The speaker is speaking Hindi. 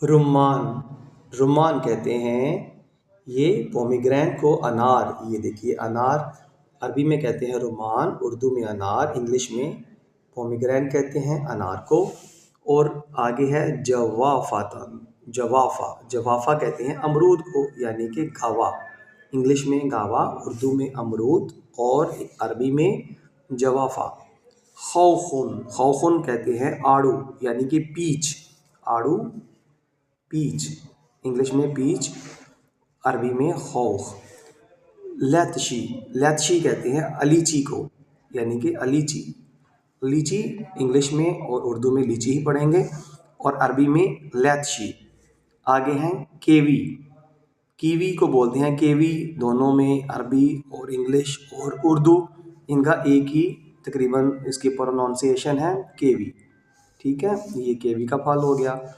रुम्मान। रुम्मान कहते हैं ये पोमीग्रेनेट को अनार, ये देखिए अनार अरबी में कहते हैं रुम्मान, उर्दू में अनार, इंग्लिश में पोमीग्रेनेट कहते हैं अनार को। और आगे है जवाफ़ातन। जवाफ़ा, जवाफ़ा कहते हैं अमरूद को, यानी कि गावा। इंग्लिश में गावा, उर्दू में अमरूद और अरबी में जवाफ़ा। खौखुन, खौखुन कहते हैं आड़ू, यानी कि पीच। आड़ू, पीच, इंग्लिश में पीच, अरबी में खौख। लैतशी, लैतशी कहते हैं अलीची को, यानी कि अलीची। लीची इंग्लिश में और उर्दू में लीची ही पढ़ेंगे, और अरबी में लैतशी। आगे हैं केवी। कीवी को बोलते हैं केवी, दोनों में अरबी और इंग्लिश और उर्दू इनका एक ही तकरीबन इसकी प्रोनाउंसिएशन है केवी। ठीक है, ये केवी का फल हो गया।